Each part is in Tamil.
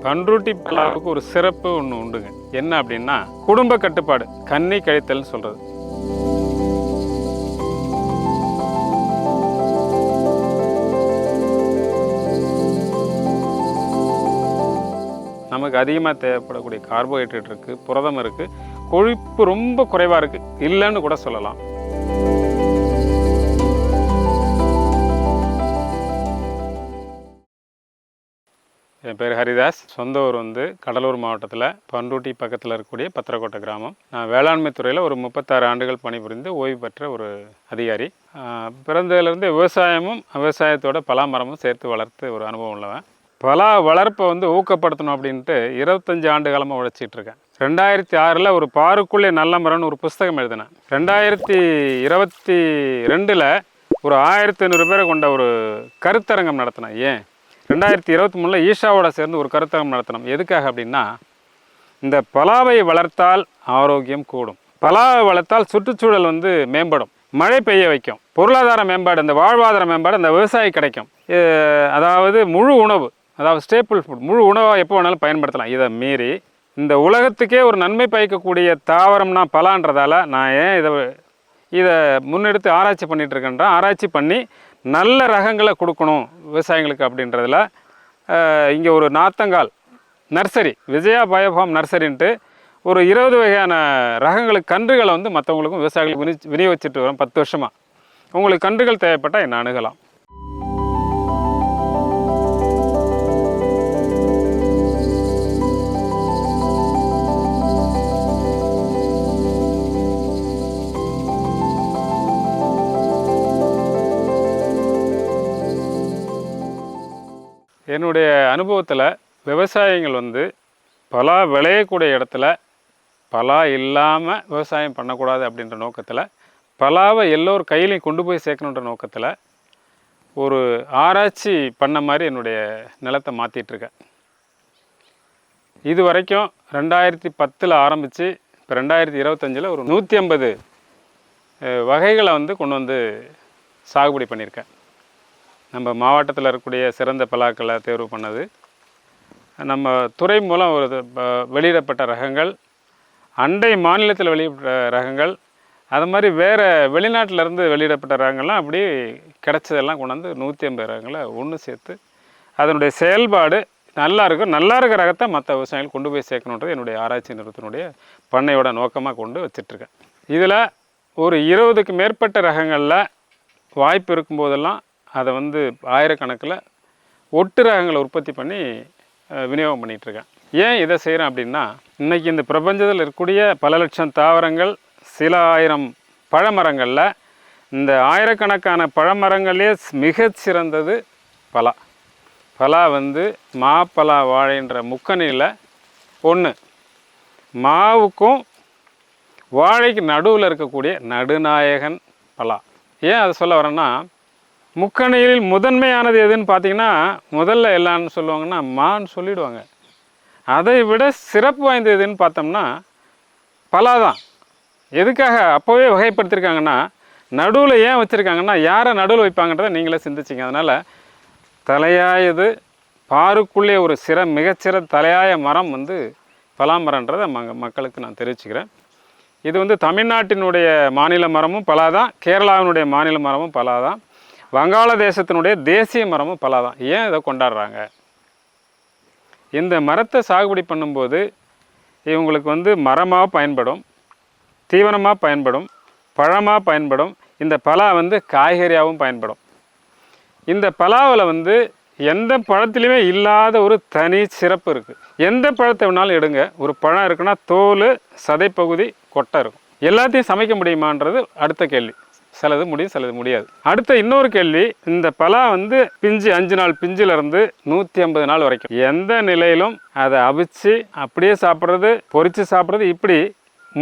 பண்ருட்டி பலாவுக்கு ஒரு சிறப்பு ஒன்று உண்டுங்க. என்ன அப்படின்னா குடும்ப கட்டுப்பாடு, கன்னி கழித்தல்னு சொல்கிறது. நமக்கு அதிகமாக தேவைப்படக்கூடிய கார்போஹைட்ரேட் இருக்குது, புரதம் இருக்குது, கொழுப்பு ரொம்ப குறைவாக இருக்குது, இல்லைன்னு கூட சொல்லலாம். என் பேர் ஹரிதாஸ். சொந்த ஊர் கடலூர் மாவட்டத்தில் பண்ருட்டி பக்கத்தில் இருக்கக்கூடிய பத்திரக்கோட்டை கிராமம். நான் வேளாண்மை துறையில் ஒரு 36 ஆண்டுகள் பணிபுரிந்து ஓய்வு பெற்ற ஒரு அதிகாரி. பிறந்ததுலேருந்து விவசாயமும் விவசாயத்தோட பலா மரமும் சேர்த்து வளர்த்து ஒரு அனுபவம் உள்ளவன். பலா வளர்ப்பை அப்படின்ட்டு 25 ஆண்டு காலமாக உழைச்சிட்ருக்கேன். 2006 ஒரு பாருக்குள்ளே நல்ல மரம்னு ஒரு புஸ்தகம் எழுதினேன். 2022 ஒரு 1500 பேரை கொண்ட ஒரு கருத்தரங்கம் நடத்தினேன். ஏன் 2023 ஈஷாவோட சேர்ந்து ஒரு கருத்தரங்கம் நடத்தினோம். எதுக்காக அப்படின்னா, இந்த பலாவை வளர்த்தால் ஆரோக்கியம் கூடும், பலாவை வளர்த்தால் சுற்றுச்சூழல் மேம்படும், மழை பெய்ய வைக்கும், பொருளாதார மேம்பாடு, இந்த வாழ்வாதார மேம்பாடு இந்த விவசாயி கிடைக்கும். அதாவது முழு உணவு, அதாவது ஸ்டேபிள் ஃபுட், முழு உணவாக எப்போ வேணாலும் பயன்படுத்தலாம். இதை மீறி இந்த உலகத்துக்கே ஒரு நன்மை பயக்கக்கூடிய தாவரம்னா பலான்றதால நான் ஏன் இதை முன்னெடுத்து ஆராய்ச்சி பண்ணிகிட்ருக்கேன்றேன். ஆராய்ச்சி பண்ணி நல்ல ரகங்களை கொடுக்கணும் விவசாயிகளுக்கு அப்படின்றதில் இங்கே ஒரு நாத்தங்கால் நர்சரி, விஜயா பயோஃபார்ம் நர்சரின்ட்டு ஒரு 20 வகையான ரகங்களுக்கு கன்றுகளை மற்றவங்களுக்கும் விவசாயிகளுக்கு விநியோகிச்சுட்டு வரோம் 10 வருஷமாக. உங்களுக்கு கன்றுகள் தேவைப்பட்டால் என்ன அணுகலாம். என்னுடைய அனுபவத்தில் விவசாயிகள் பலா விளையக்கூடிய இடத்துல பலா இல்லாமல் விவசாயம் பண்ணக்கூடாது அப்படின்ற நோக்கத்தில், பலாவை எல்லோர் கையிலையும் கொண்டு போய் சேர்க்கணுன்ற நோக்கத்தில் ஒரு ஆராய்ச்சி பண்ண மாதிரி என்னுடைய நிலத்தை மாற்றிட்டுருக்கேன். இது வரைக்கும் 2010 ஆரம்பித்து இப்போ 2025 ஒரு 150 வகைகளை கொண்டு சாகுபடி பண்ணியிருக்கேன். நம்ம மாவட்டத்தில் இருக்கக்கூடிய சிறந்த பலாக்களை தேர்வு பண்ணது, நம்ம துறை மூலம் ஒரு வெளியிடப்பட்ட ரகங்கள், அண்டை மாநிலத்தில் வெளியிட்ட ரகங்கள், அது மாதிரி வேறு வெளிநாட்டிலேருந்து வெளியிடப்பட்ட ரகங்கள்லாம் அப்படி கிடச்சதெல்லாம் கொண்டாந்து 150 ரகங்களை ஒன்று சேர்த்து அதனுடைய செயல்பாடு நல்லா இருக்க ரகத்தை மற்ற விவசாயிகள் கொண்டு போய் சேர்க்கணுன்றது என்னுடைய ஆராய்ச்சி நிறுவனத்தினுடைய பண்ணையோட நோக்கமாக கொண்டு வச்சிட்ருக்கேன். இதில் ஒரு 20க்கு மேற்பட்ட ரகங்களில் வாய்ப்பு இருக்கும்போதெல்லாம் அதை ஆயிரக்கணக்கில் ஒட்டு ரகங்களை உற்பத்தி பண்ணி விநியோகம் பண்ணிகிட்ருக்கேன். ஏன் இதை செய்கிறேன் அப்படின்னா, இன்றைக்கி இந்த பிரபஞ்சத்தில் இருக்கக்கூடிய பல லட்சம் தாவரங்கள், சில ஆயிரம் பழமரங்களில் இந்த ஆயிரக்கணக்கான பழமரங்களே மிகச்சிறந்தது பலா. பலா மாப்பலா வாழைன்ற முக்கணியில் ஒன்று. மாவுக்கும் வாழைக்கு நடுவில் இருக்கக்கூடிய நடுநாயகன் பலா. ஏன் அதை சொல்ல வரேன்னா, முக்கணியில் முதன்மையானது எதுன்னு பார்த்தீங்கன்னா, முதல்ல எல்லான்னு சொல்லுவாங்கன்னா மான்னு சொல்லிவிடுவாங்க. அதை விட சிறப்பு வாய்ந்தது எதுன்னு பார்த்தோம்னா பலா தான். எதுக்காக அப்போவே வகைப்படுத்தியிருக்காங்கன்னா, நடுவில் ஏன் வச்சுருக்காங்கன்னா, யாரை நடுவில் வைப்பாங்கன்றதை நீங்களே சிந்திச்சிங்க. அதனால் தலையாயது பாருக்குள்ளே ஒரு மிகச்சிற தலையாய மரம் பலாமரன்றதை மக்களுக்கு நான் தெரிவிச்சுக்கிறேன். இது தமிழ்நாட்டினுடைய மாநில மரமும் பலா தான், கேரளாவினுடைய மாநில மரமும் பலா தான், வங்காளதேசத்தினுடைய தேசிய மரமும் பலா தான். ஏன் இதை கொண்டாடுறாங்க? இந்த மரத்தை சாகுபடி பண்ணும்போது இவங்களுக்கு மரமாக பயன்படும், தீவனமாக பயன்படும், பழமாக பயன்படும். இந்த பலா காய்கறியாகவும் பயன்படும். இந்த பலாவில் எந்த பழத்துலையுமே இல்லாத ஒரு தனி சிறப்பு இருக்குது. எந்த பழத்தை வேணாலும் எடுங்க, ஒரு பழம் இருக்குன்னா தோல், சதைப்பகுதி, கொட்டை இருக்கும். எல்லாத்தையும் சமைக்க முடியுமான்றது அடுத்த கேள்வி. சிலது முடியும், சிலது முடியாது. அடுத்த இன்னொரு கேள்வி, இந்த பலா பிஞ்சு 5 நாள் பிஞ்சிலிருந்து 150 நாள் வரைக்கும் எந்த நிலையிலும் அதை அவிச்சு அப்படியே சாப்பிட்றது, பொரித்து சாப்பிட்றது, இப்படி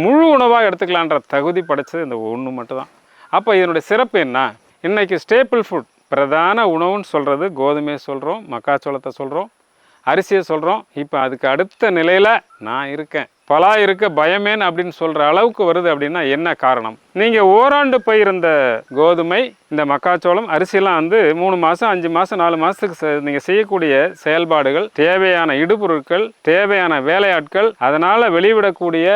முழு உணவாக எடுத்துக்கலான்ற தகுதி படைச்சது இந்த ஒன்று மட்டும்தான். அப்போ இதனுடைய சிறப்பு என்ன? இன்றைக்கி ஸ்டேபிள் ஃபுட், பிரதான உணவுன்னு சொல்கிறது கோதுமையை சொல்கிறோம், மக்காச்சோளத்தை சொல்கிறோம், அரிசியை சொல்கிறோம். இப்போ அதுக்கு அடுத்த நிலையில் நான் இருக்கேன், பலா இருக்க பயமேன் அப்படின்னு சொல்கிற அளவுக்கு வருது. அப்படின்னா என்ன காரணம்? நீங்கள் ஓராண்டு பயிர்ந்த கோதுமை, இந்த மக்காச்சோளம், அரிசியெல்லாம் வந்து 3 மாதம் 5 மாதம் 4 மாதத்துக்கு நீங்கள் செய்யக்கூடிய செயல்பாடுகள், தேவையான இடுபொருட்கள், தேவையான வேலையாட்கள், அதனால் வெளிவிடக்கூடிய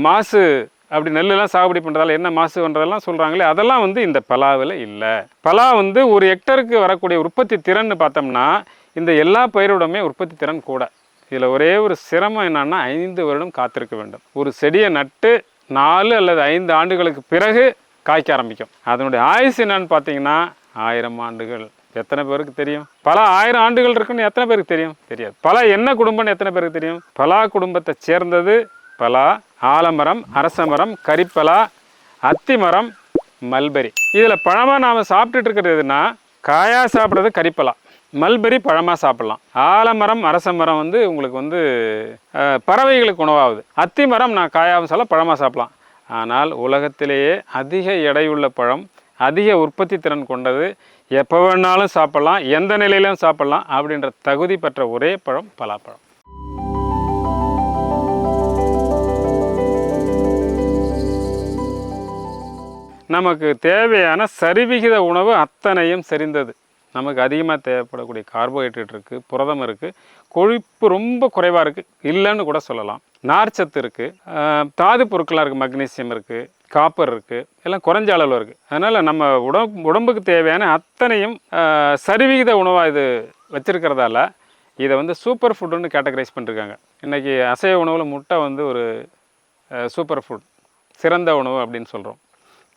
மாசு, அப்படி நெல்லெல்லாம் சாகுபடி பண்ணுறதால என்ன மாசு பண்ணுறதெல்லாம் சொல்கிறாங்களே, அதெல்லாம் வந்து இந்த பலாவில் இல்லை. பலா வந்து ஒரு ஹெக்டருக்கு வரக்கூடிய உற்பத்தி திறன்னு பார்த்தோம்னா இந்த எல்லா பயிரோடுமே உற்பத்தி திறன் கூட. இதில் ஒரே ஒரு சிரமம் என்னன்னா 5 வருடம் காத்திருக்க வேண்டும். ஒரு செடியை நட்டு 4 அல்லது 5 ஆண்டுகளுக்கு பிறகு காய்க்க ஆரம்பிக்கும். அதனுடைய ஆயுசு என்னன்னு பார்த்தீங்கன்னா 1000 ஆண்டுகள். எத்தனை பேருக்கு தெரியும்? பலா 1000 ஆண்டுகள் இருக்குன்னு எத்தனை பேருக்கு தெரியும்? தெரியாது. பலா என்ன குடும்பம்னு எத்தனை பேருக்கு தெரியும்? பலா குடும்பத்தை சேர்ந்தது பலா, ஆலமரம், அரசமரம், கரிப்பலா, அத்திமரம், மல்பெரி. இதில் பழமாக நாம் சாப்பிட்டுட்டு இருக்கிறது எதுனா, காயாக சாப்பிட்றது கரிப்பலா, மல்பெரி பழமாக சாப்பிட்லாம். ஆலமரம், அரசமரம் வந்து உங்களுக்கு வந்து பறவைகளுக்கு உணவாகுது. அத்திமரம் நான் காயாகவும் சாப்பிடலாம், பழமாக சாப்பிடலாம். ஆனால் உலகத்திலேயே அதிக எடையுள்ள பழம், அதிக உற்பத்தி திறன் கொண்டது, எப்போ வேணாலும் சாப்பிட்லாம், எந்த நிலையிலும் சாப்பிட்லாம் அப்படின்ற தகுதி பெற்ற ஒரே பழம் பலாப்பழம். நமக்கு தேவையான சரிவிகித உணவு அத்தனையும் செறிந்தது. நமக்கு அதிகமாக தேவைப்படக்கூடிய கார்போஹைட்ரேட் இருக்குது, புரதம் இருக்குது, கொழுப்பு ரொம்ப குறைவாக இருக்குது, இல்லைன்னு கூட சொல்லலாம். நார்ச்சத்து இருக்குது, தாது பொருட்களாக இருக்குது, மக்னீசியம் இருக்குது, காப்பர் இருக்குது, எல்லாம் குறைஞ்ச அளவில் இருக்குது. அதனால் நம்ம உடம்புக்கு தேவையான அத்தனையும் சரிவிகித உணவாக இது வச்சுருக்கிறதால இதை வந்து சூப்பர் ஃபுட்டுன்னு கேட்டகரைஸ் பண்ணிருக்காங்க. இன்றைக்கி அசைவ உணவில் முட்டை வந்து ஒரு சூப்பர் ஃபுட், சிறந்த உணவு அப்படின்னு சொல்கிறோம்.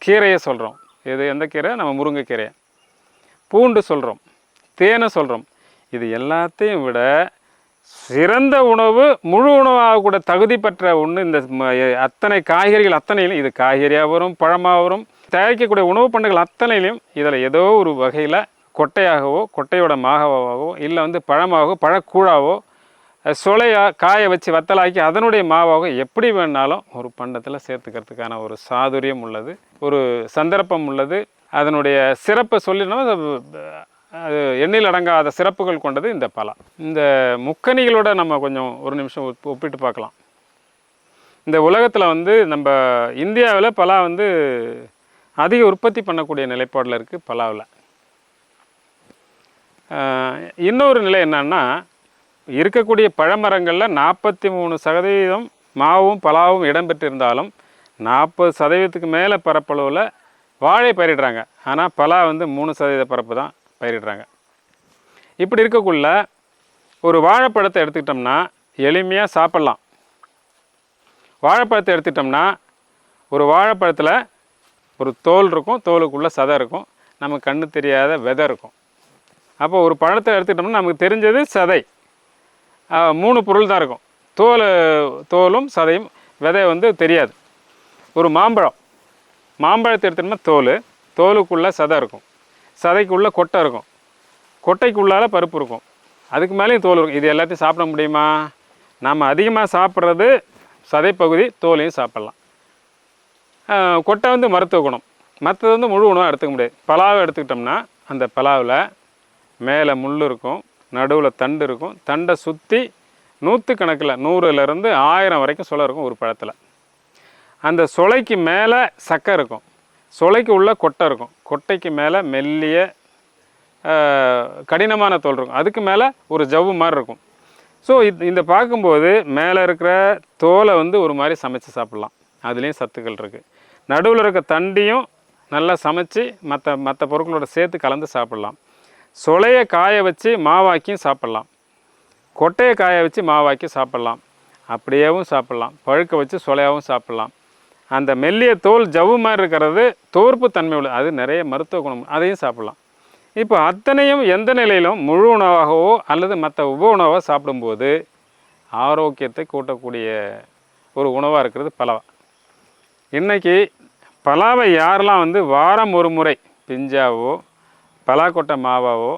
கீரையை சொல்கிறோம். இது எந்த கீரை? நம்ம முருங்கைக்கீரையை. பூண்டு சொல்கிறோம், தேனை சொல்கிறோம். இது எல்லாத்தையும் விட சிறந்த உணவு, முழு உணவாக கூட தகுதி பெற்ற ஒன்று இந்த அத்தனை காய்கறிகள் அத்தனையிலும். இது காய்கறியாக வரும், பழமாக வரும். தயாரிக்கக்கூடிய உணவு பண்டங்கள் அத்தனையிலையும் இதில் ஏதோ ஒரு வகையில் கொட்டையாகவோ, கொட்டையோட மாகவாகவோ, இல்லை வந்து பழமாகவோ, பழக்கூழாவோ, சொலையாக காய வச்சு வத்தலாக்கி அதனுடைய மாவாக எப்படி வேணாலும் ஒரு பண்டத்தில் சேர்த்துக்கிறதுக்கான ஒரு சாதுரியம் உள்ளது, ஒரு சந்தர்ப்பம் உள்ளது. அதனுடைய சிறப்பை சொல்லினோம், அது எண்ணில் அடங்காத சிறப்புகள் கொண்டது இந்த பலா. இந்த முக்கணிகளோட நம்ம கொஞ்சம் ஒரு நிமிஷம் ஒப்பிட்டு பார்க்கலாம். இந்த உலகத்தில் வந்து நம்ம இந்தியாவில் பலா வந்து அதிக உற்பத்தி பண்ணக்கூடிய நிலைப்பாடில் இருக்குது. பலாவில் இன்னொரு நிலை என்னன்னா, இருக்கக்கூடிய பழமரங்களில் 43% மாவும் பலாவும் இடம்பெற்றிருந்தாலும் 40% மேலே பரப்பளவில் வாழை பயிரிடுறாங்க. ஆனால் பலா வந்து 3% பரப்பு தான் பயிரிடுறாங்க. இப்படி இருக்கக்குள்ள ஒரு வாழைப்பழத்தை எடுத்துக்கிட்டோம்னா எளிமையாக சாப்பிட்லாம். வாழைப்பழத்தை எடுத்துக்கிட்டோம்னா ஒரு வாழைப்பழத்தில் ஒரு தோல் இருக்கும், தோலுக்குள்ளே சதை இருக்கும், நமக்கு கண்ணு தெரியாத விதை இருக்கும். அப்போ ஒரு பழத்தை எடுத்துக்கிட்டோம்னா நமக்கு தெரிஞ்சது சதை, 3 பொருள் தான் இருக்கும். தோலும் சதையும், விதை வந்து தெரியாது. ஒரு மாம்பழத்தை எடுத்துட்டோம்னா தோலுக்குள்ளே சதை இருக்கும், சதைக்குள்ளே கொட்டை இருக்கும், கொட்டைக்குள்ளால பருப்பு இருக்கும், அதுக்கு மேலேயும் தோல் இருக்கும். இது எல்லாத்தையும் சாப்பிட முடியுமா? நம்ம அதிகமாக சாப்பிட்றது சதைப்பகுதி, தோலையும் சாப்பிட்லாம். கொட்டை வந்து மருத்துவ குணம், மற்றது வந்து முழு உணவாக எடுத்துக்க முடியாது. பலாவை எடுத்துக்கிட்டோம்னா அந்த பலாவில் மேலே முள் இருக்கும், நடுவில் தண்டு இருக்கும், தண்டை சுற்றி 100 கணக்கில் 100லேருந்து 1000 வரைக்கும் சொலை இருக்கும் ஒரு பழத்தில். அந்த சொலைக்கு மேலே சக்கை இருக்கும், சொலைக்கு உள்ள கொட்டை இருக்கும், கொட்டைக்கு மேலே மெல்லிய கடினமான தோல் இருக்கும், அதுக்கு மேலே ஒரு ஜவ்வு மாதிரி இருக்கும். ஸோ இந்த பார்க்கும்போது மேலே இருக்கிற தோலை வந்து ஒரு மாதிரி சமைச்சு சாப்பிட்லாம், அதுலேயும் சத்துக்கள் இருக்குது. நடுவில் இருக்க தண்டியும் நல்லா சமைச்சு மற்ற பொருட்களோட சேர்த்து கலந்து சாப்பிட்லாம். சொலையை காய வச்சு மாவாக்கியும் சாப்பிட்லாம், கொட்டையை காய வச்சு மாவாக்கி சாப்பிட்லாம், அப்படியேவும் சாப்பிட்லாம், பழுக்க வச்சு சொலையாகவும் சாப்பிட்லாம். அந்த மெல்லிய தோல் ஜவ்வு மாதிரி இருக்கிறது தோற்பு தன்மை உள்ள, அது நிறைய மருத்துவ குணம், அதையும் சாப்பிட்லாம். இப்போ அத்தனையும் எந்த நிலையிலும் முழு உணவாகவோ அல்லது மற்ற உப உணவாக சாப்பிடும்போது ஆரோக்கியத்தை கூட்டக்கூடிய ஒரு உணவாக இருக்கிறது பலா. இன்றைக்கி பலாவை யாரெல்லாம் வந்து வாரம் ஒரு முறை பிஞ்சாவோ, பலாக்கொட்டை மாவாவோ,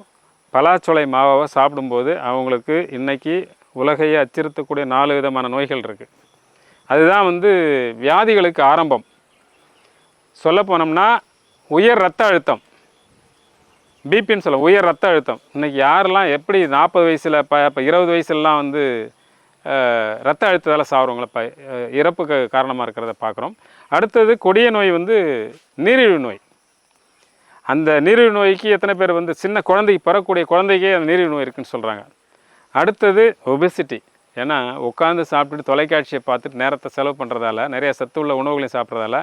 பலாச்சொலை மாவாவோ சாப்பிடும்போது அவங்களுக்கு இன்றைக்கி உலகையே அச்சுறுத்தக்கூடிய 4 விதமான நோய்கள் இருக்குது. அதுதான் வந்து வியாதிகளுக்கு ஆரம்பம். சொல்ல போனோம்னா உயர் இரத்த அழுத்தம், பிபின்னு சொல்ல உயர் ரத்த அழுத்தம். இன்றைக்கி யாரெல்லாம் எப்படி 40 வயசில் இப்போ 20 வயசுலலாம் வந்து ரத்த அழுத்தத்தால் சாகிறவங்கள இறப்புக்கு காரணமாக இருக்கிறத பார்க்குறோம். அடுத்தது கொடிய நோய் வந்து நீரிழிவு நோய். அந்த நீரிழிவு நோய்க்கு எத்தனை பேர் வந்து சின்ன குழந்தைக்கு பிறக்கக்கூடிய குழந்தைக்கே அந்த நீரிழிவு நோய் இருக்குதுன்னு சொல்கிறாங்க. அடுத்தது ஒபெசிட்டி. ஏன்னா உட்காந்து சாப்பிட்டுட்டு தொலைக்காட்சியை பார்த்துட்டு நேரத்தை செலவு பண்ணுறதால, நிறைய சத்துள்ள உணவுகளையும் சாப்பிட்றதால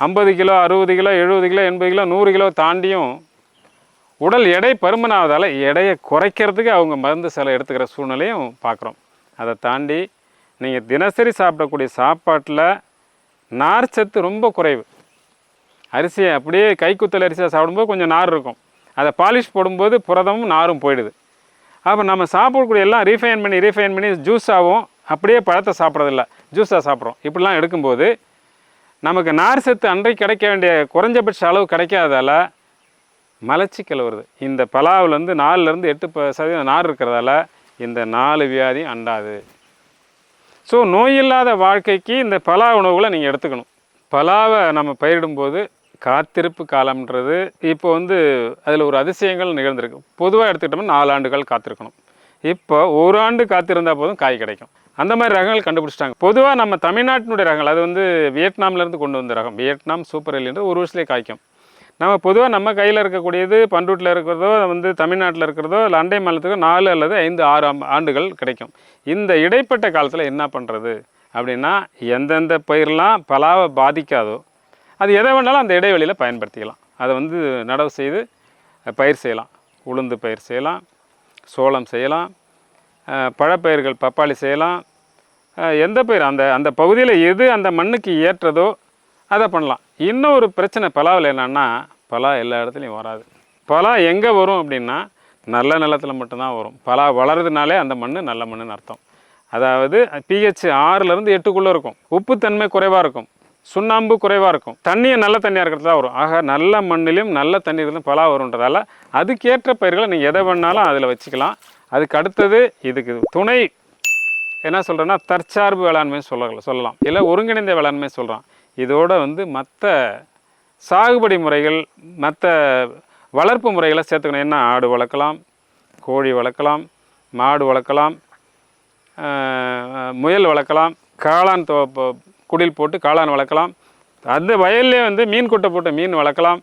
50 kilo 60 kilo 70 kilo 80 kilo 100 kilo தாண்டியும் உடல் எடை பருமனாவதால் எடையை குறைக்கிறதுக்கு அவங்க மருந்து சில எடுத்துக்கிற சூழ்நிலையும் பார்க்குறோம். அதை தாண்டி நீங்கள் தினசரி சாப்பிடக்கூடிய சாப்பாட்டில் நார்ச்சத்து ரொம்ப குறைவு. அரிசியை அப்படியே கைக்குத்தல் அரிசியாக சாப்பிடும்போது கொஞ்சம் நார் இருக்கும், அதை பாலிஷ் போடும்போது புரதமும் நாரும் போயிடுது. அப்போ நம்ம சாப்பிடக்கூடிய எல்லாம் ரீஃபைன் பண்ணி ஜூஸாகவும் அப்படியே பழத்தை சாப்பிட்றதில்ல, ஜூஸாக சாப்பிட்றோம். இப்படிலாம் எடுக்கும்போது நமக்கு நார் சத்து அன்றைக்கு கிடைக்க வேண்டிய குறைஞ்சபட்ச அளவு கிடைக்காதால மலச்சிக்கல் வருது. இந்த பலாவில் வந்து 4லேருந்து 8% நார் இருக்கிறதால இந்த 4 வியாதி அண்டாது. ஸோ நோயில்லாத வாழ்க்கைக்கு இந்த பலா உணவுகளை நீங்கள் எடுத்துக்கணும். பலாவை நம்ம பயிரிடும்போது காத்திருப்பு காலம்ன்றது இப்போ வந்து அதில் ஒரு அதிசயங்கள் நிகழ்ந்திருக்கு. பொதுவாக எடுத்துக்கிட்டோம்னா 4 ஆண்டுகள் காத்திருக்கணும். இப்போ 1 ஆண்டு காத்திருந்தால் போதும் காய் கிடைக்கும். அந்த மாதிரி ரகங்கள் கண்டுபிடிச்சிட்டாங்க. பொதுவாக நம்ம தமிழ்நாட்டினுடைய ரகங்கள், அது வந்து வியட்நாம்லேருந்து கொண்டு வந்த ரகம், வியட்நாம் சூப்பர் எல்லின்றது 1 வருஷத்துலேயே காய்க்கும். நம்ம பொதுவாக நம்ம கையில் இருக்கக்கூடியது பண்ருட்டில் இருக்கிறதோ வந்து தமிழ்நாட்டில் இருக்கிறதோ இல்லை அண்டை மாநிலத்துக்கோ 4 அல்லது 5 6 ஆண்டுகள் கிடைக்கும். இந்த இடைப்பட்ட காலத்தில் என்ன பண்ணுறது அப்படின்னா, எந்தெந்த பயிரெலாம் பலாவை பாதிக்காதோ அது எதை வேணாலும் அந்த இடைவெளியில் பயன்படுத்திக்கலாம். அதை வந்து நடவு செய்து பயிர் செய்யலாம். உளுந்து பயிர் செய்யலாம், சோளம் செய்யலாம், பழப்பயிர்கள் பப்பாளி செய்யலாம். எந்த பயிர் அந்த அந்த பகுதியில் எது அந்த மண்ணுக்கு ஏற்றதோ அதை பண்ணலாம். இன்னும் ஒரு பிரச்சனை பலாவில் என்னென்னா, பலா எல்லா இடத்துலையும் வராது. பலா எங்கே வரும் அப்படின்னா நல்ல நிலத்தில் மட்டும்தான் வரும். பலா வளருதுனாலே அந்த மண் நல்ல மண்ணுன்னு அர்த்தம். அதாவது pH 6லேருந்து 8க்குள்ளே இருக்கும், உப்புத்தன்மை குறைவாக இருக்கும், சுண்ணாம்பு குறைவாக இருக்கும், தண்ணியை நல்ல தண்ணியாக இருக்கிறது தான் வரும். ஆக நல்ல மண்ணிலும் நல்ல தண்ணீர்லையும் பலா வரும்ன்றதால அதுக்கேற்ற பயிர்களை நீங்கள் எதை வேணாலும் அதில் வச்சுக்கலாம். அதுக்கு அடுத்தது இதுக்கு துணை என்ன சொல்கிறேன்னா தற்சார்பு வேளாண்மை சொல்லலாம், இல்லை ஒருங்கிணைந்த வேளாண்மை சொல்கிறான். இதோட வந்து மற்ற சாகுபடி முறைகள், மற்ற வளர்ப்பு முறைகளை சேர்த்துக்கணும். என்ன ஆடு வளர்க்கலாம், கோழி வளர்க்கலாம், மாடு வளர்க்கலாம், முயல் வளர்க்கலாம், காளான் குடில் போட்டு காளான் வளர்க்கலாம், அந்த வயல்லே வந்து மீன் குட்டை போட்டு மீன் வளர்க்கலாம்.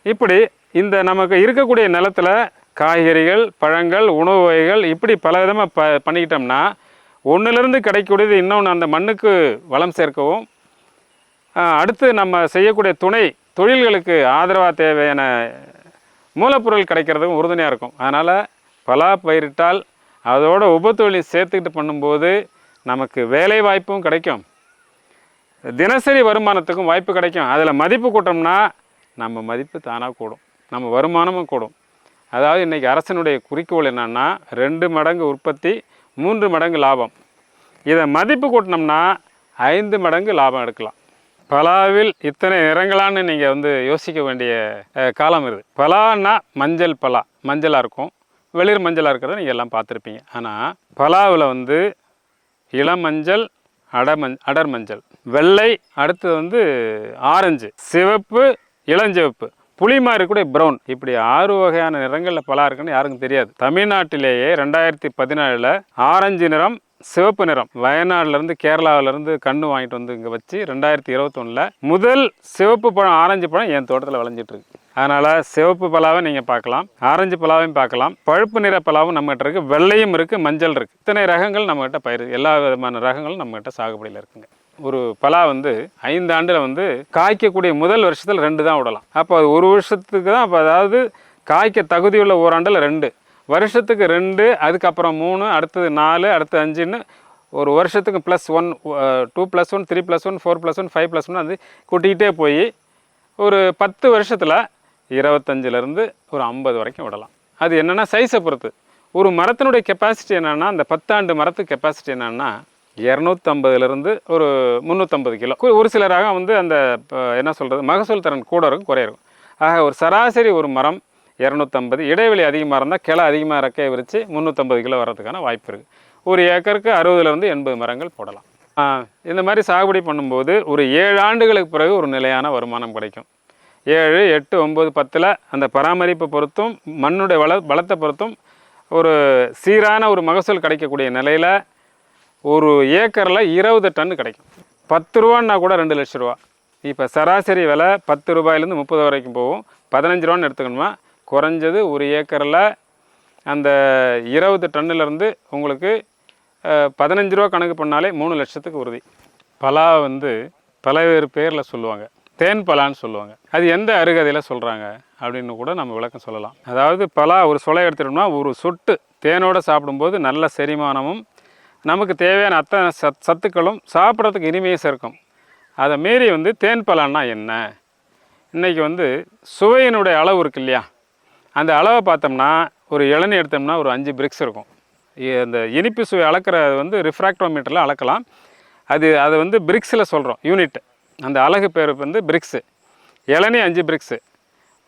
இப்படி இந்த நமக்கு இருக்கக்கூடிய நிலத்தில் காய்கறிகள், பழங்கள், உணவு வகைகள் இப்படி பல விதமாக பண்ணிக்கிட்டோம்னா ஒன்றுலேருந்து கிடைக்கக்கூடியது இன்னொன்று அந்த மண்ணுக்கு வளம் சேர்க்கவும், அடுத்து நம்ம செய்யக்கூடிய துணை தொழில்களுக்கு ஆதரவாக தேவையான மூலப்பொருள் கிடைக்கிறதுக்கும் உறுதுணையாக இருக்கும். அதனால் பலா பயிரிட்டால் அதோட உபத்தொழில் சேர்த்துக்கிட்டு பண்ணும்போது நமக்கு வேலை வாய்ப்பும் கிடைக்கும், தினசரி வருமானத்துக்கும் வாய்ப்பு கிடைக்கும். அதில் மதிப்பு கூட்டோம்னா நம்ம மதிப்பு தானாக கூடும், நம்ம வருமானமும் கூடும். அதாவது இன்றைக்கி அரசனுடைய குறிக்கோள் என்னென்னா 2 மடங்கு உற்பத்தி 3 மடங்கு லாபம். இதை மதிப்பு கூட்டினோம்னா 5 மடங்கு லாபம் எடுக்கலாம். பலாவில் இத்தனை நிறங்களான்னு நீங்கள் வந்து யோசிக்க வேண்டிய காலம் இருக்குது. பலான்னா மஞ்சள் பலா, மஞ்சளாக இருக்கும், வெளிர் மஞ்சளாக இருக்கிறத நீங்கள் எல்லாம் பார்த்துருப்பீங்க. ஆனால் பலாவில் வந்து இளமஞ்சள், அடர் மஞ்சள், வெள்ளை, அடுத்தது வந்து ஆரஞ்சு, சிவப்பு, இளஞ்சிவப்பு, புளி மாதிரி கூட ப்ரௌன், இப்படி 6 வகையான நிறங்களில் பலா இருக்குன்னு யாருக்கும் தெரியாது. தமிழ்நாட்டிலேயே 2014 ஆரஞ்சு நிறம், சிவப்பு நிறம் வயநாடுலேருந்து கேரளாவிலேருந்து கன்று வாங்கிட்டு வந்து இங்கே வச்சு 2021 முதல் சிவப்பு பழம் ஆரஞ்சு பழம் என் தோட்டத்தில் விளைஞ்சிட்ருக்கு. அதனால் சிவப்பு பலாவை நீங்கள் பார்க்கலாம், ஆரஞ்சு பலாவையும் பார்க்கலாம், பழுப்பு நிற பலாவும் நம்மகிட்ட இருக்குது, வெள்ளையும் இருக்குது, மஞ்சள் இருக்குது. இத்தனை ரகங்கள் நம்மகிட்ட பயிர், எல்லா விதமான ரகங்களும் நம்மகிட்ட சாகுபடியில் இருக்குங்க. ஒரு பலா வந்து 5 ஆண்டில் வந்து காய்க்கக்கூடிய முதல் வருஷத்தில் 2 தான் விடலாம். அப்போ அது 1 வருஷத்துக்கு தான். அப்போ அதாவது காய்க்க தகுதியுள்ள ஓராண்டில் 2, வருஷத்துக்கு 2, அதுக்கப்புறம் 3, அடுத்தது 4, அடுத்து 5ன்னு ஒரு வருஷத்துக்கு +1, 2+1, 3+1, 4+1, 5+1 அது கூட்டிக்கிட்டே போய் ஒரு 10 வருஷத்தில் 25லேருந்து ஒரு 50 வரைக்கும் விடலாம். அது என்னென்னா சைஸை பொறுத்து. ஒரு மரத்தினுடைய கெப்பாசிட்டி என்னென்னா, அந்த 10 ஆண்டு மரத்துக்கு கெப்பாசிட்டி என்னென்னா 250லேருந்து ஒரு 350 கிலோ. ஒரு சில ரகம் வந்து அந்த என்ன சொல்கிறது மகசூல் திறன் கூட இருக்கும், குறைய இருக்கும். ஆக ஒரு சராசரி ஒரு மரம் 250, இடைவெளி அதிகமாக இருந்தால் கிளை அதிகமாக ரெக்கையை விரித்து 350 கிலோ வர்றதுக்கான வாய்ப்பு இருக்குது. ஒரு ஏக்கருக்கு 60லேருந்து 80 மரங்கள் போடலாம். இந்த மாதிரி சாகுபடி பண்ணும்போது ஒரு 7 ஆண்டுகளுக்கு பிறகு ஒரு நிலையான வருமானம் கிடைக்கும். 7, 8, 9, 10 அந்த பராமரிப்பை பொறுத்தும் மண்ணுடைய பலத்தை பொறுத்தும் ஒரு சீரான ஒரு மகசூல் கிடைக்கக்கூடிய நிலையில் ஒரு ஏக்கரில் 20 டன் கிடைக்கும். 10 ரூபான்னா கூட 2 லட்ச ரூபா. இப்போ சராசரி விலை 10 ரூபாயிலேருந்து 30 வரைக்கும் போகும். 15 ரூபான்னு எடுத்துக்கணுமா, குறைஞ்சது ஒரு ஏக்கரில் அந்த 20 டன்னுலேருந்து உங்களுக்கு 15 ரூபா கணக்கு பண்ணாலே 3 லட்சத்துக்கு உறுதி. பலா வந்து பல்வேறு பேரில் சொல்லுவாங்க. தேன் பலான்னு சொல்லுவாங்க. அது எந்த அருகதையில் சொல்கிறாங்க அப்படின்னு கூட நம்ம விளக்கம் சொல்லலாம். அதாவது பலா ஒரு சொலை எடுத்துட்டோம்னா ஒரு சொட்டு தேனோடு சாப்பிடும்போது நல்ல செரிமானமும் நமக்கு தேவையான அத்தனை சத்துக்களும் சாப்பிட்றதுக்கு இனிமையை சேர்க்கும். அதை மீறி வந்து தேன் பலான்னா என்ன, இன்றைக்கி வந்து சுவையினுடைய அளவு இருக்கு இல்லையா, அந்த அளவை பார்த்தோம்னா ஒரு இளநீ எடுத்தோம்னா ஒரு 5 பிரிக்ஸ் இருக்கும். இந்த இனிப்பு சுவை அளக்கிறது வந்து ரிஃப்ராக்டோமீட்டரில் அளக்கலாம். அதை வந்து பிரிக்ஸில் சொல்கிறோம், யூனிட். அந்த அலகு பேர் வந்து பிரிக்ஸு. இளநீ 5 பிரிக்ஸு.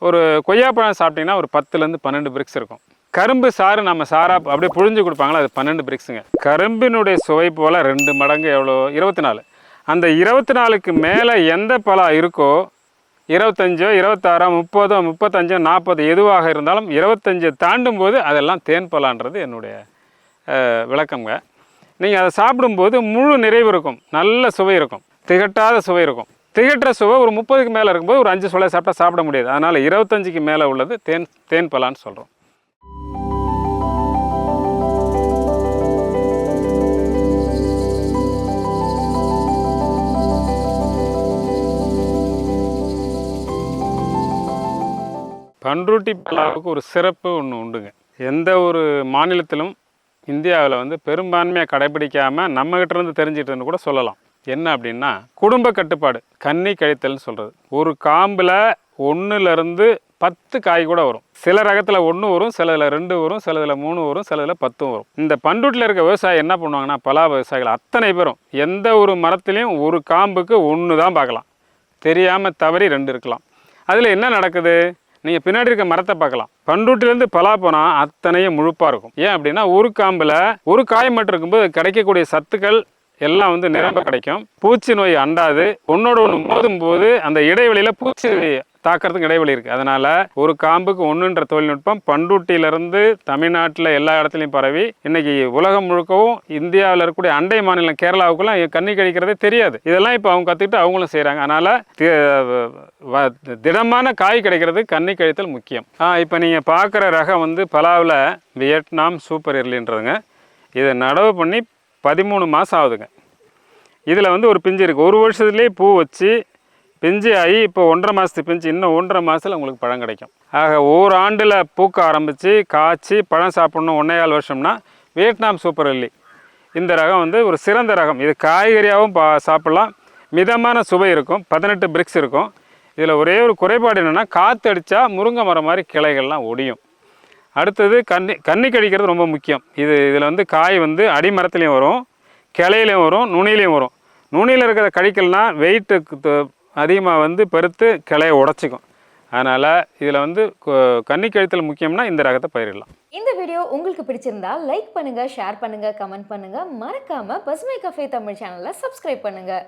ஒரு கொய்யாப்பழம் சாப்பிட்டிங்கன்னா ஒரு 10லேருந்து 12 பிரிக்ஸ் இருக்கும். கரும்பு சாறு நம்ம சாராக அப்படியே புழிஞ்சு கொடுப்பாங்களா, அது 12 பிரிக்ஸுங்க. கரும்பினுடைய சுவை போல் 2 மடங்கு எவ்வளோ, 24. அந்த 24க்கு மேலே எந்த பழம் இருக்கோ, 25, 26, 30, 35, 40 எதுவாக இருந்தாலும் 25 தாண்டும் போது அதெல்லாம் தேன் பலான்றது என்னுடைய விளக்கங்க. நீங்கள் அதை சாப்பிடும்போது முழு நிறைவு இருக்கும், நல்ல சுவை இருக்கும், திகட்டாத சுவை இருக்கும். திகட்டுற சுவை ஒரு 30க்கு மேலே இருக்கும்போது ஒரு 5 சுவை சாப்பிட முடியாது. அதனால் 25க்கு மேலே உள்ளது தேன் பலான்னு சொல்கிறோம். பண்ருட்டி பலாவுக்கு ஒரு சிறப்பு ஒன்று உண்டுங்க. எந்த ஒரு மாநிலத்திலும் இந்தியாவில் வந்து பெரும்பான்மையாக கடைபிடிக்காமல் நம்மகிட்டேருந்து தெரிஞ்சிட்டுன்னு கூட சொல்லலாம். என்ன அப்படின்னா, குடும்ப கட்டுப்பாடு, கன்னி கழித்தல்னு சொல்கிறது. ஒரு காம்பில் 1லேருந்து 10 காய் கூட வரும். சில ரகத்தில் 1 வரும், சிலதில் 2 வரும், சிலதில் 3 வரும், சிலதில் 10 வரும். இந்த பண்ருட்டியில் இருக்க விவசாயி என்ன பண்ணுவாங்கன்னா, பலா விவசாயிகள் அத்தனை பேரும் எந்த ஒரு மரத்துலேயும் ஒரு காம்புக்கு 1 தான் பார்க்கலாம். தெரியாமல் தவறி 2 இருக்கலாம். அதில் என்ன நடக்குது, நீங்கள் பின்னாடி இருக்க மரத்தை பார்க்கலாம். பண்ருட்டிலேருந்து பலா போனால் அத்தனையும் முழுப்பாக இருக்கும். ஏன் அப்படின்னா, ஒரு காம்பில் ஒரு காய் மட்டும் இருக்கும்போது கிடைக்கக்கூடிய சத்துக்கள் எல்லாம் வந்து நிரம்ப கிடைக்கும். பூச்சி நோய் அண்டாது. ஒன்றோடு ஒன்று மோதும் போது அந்த இடைவெளியில் பூச்சி தாக்கிறதுக்கு இடைவெளி இருக்குது. அதனால் ஒரு காம்புக்கு 1ன்ற தொழில்நுட்பம் பண்ருட்டியிலேருந்து தமிழ்நாட்டில் எல்லா இடத்துலையும் பரவி இன்றைக்கி உலகம் முழுக்கவும் இந்தியாவில் இருக்கக்கூடிய அண்டை மாநிலம் கேரளாவுக்குலாம் கன்னி கழிக்கிறதே தெரியாது. இதெல்லாம் இப்போ அவங்க கற்றுக்கிட்டு அவங்களும் செய்கிறாங்க. அதனால் திடமான காய் கிடைக்கிறது கன்னி கழித்தல் முக்கியம். இப்போ நீங்கள் பார்க்குற ரகம் வந்து பலாவில் வியட்நாம் சூப்பர் எர்லின்றதுங்க. இதை நடவு பண்ணி 13 மாதம் ஆகுதுங்க. இதில் வந்து ஒரு பிஞ்சு இருக்குது. 1 வருஷத்துலேயே பூ வச்சு பிஞ்சு ஆகி இப்போ 1.5 மாதத்து பிஞ்சு, இன்னும் 1.5 மாதத்தில் உங்களுக்கு பழம் கிடைக்கும். ஆக ஓராண்டில் பூக்க ஆரம்பித்து காய்ச்சி பழம் சாப்பிட்ணும் 1.25 வருஷம்னா வியட்நாம் சூப்பர் எர்லி இந்த ரகம் வந்து ஒரு சிறந்த ரகம். இது காய்கறியாகவும் சாப்பிட்லாம், மிதமான சுவை இருக்கும், 18 பிரிக்ஸ் இருக்கும். இதில் ஒரே ஒரு குறைபாடு என்னென்னா, காற்று அடித்தா முருங்கை மரம் மாதிரி கிளைகள்லாம் ஒடியும். அடுத்தது கன்னி கழிக்கிறது ரொம்ப முக்கியம். இதில் வந்து காய் வந்து அடிமரத்துலேயும் வரும், கிளையிலையும் வரும், நுனியிலையும் வரும். நுனியில் இருக்கிற கழிக்கல்னால் வெயிட்டு அதிகமாக வந்து பெருத்து கிளையை உடச்சிக்கும். அதனால் இதில் வந்து கன்னி கழித்தல் முக்கியம்னா இந்த ரகத்தை பயிரிடலாம். இந்த வீடியோ உங்களுக்கு பிடிச்சிருந்தா லைக் பண்ணுங்கள், ஷேர் பண்ணுங்கள், கமெண்ட் பண்ணுங்கள். மறக்காமல் பசுமை கஃபே தமிழ் சேனலை சப்ஸ்கிரைப் பண்ணுங்கள்.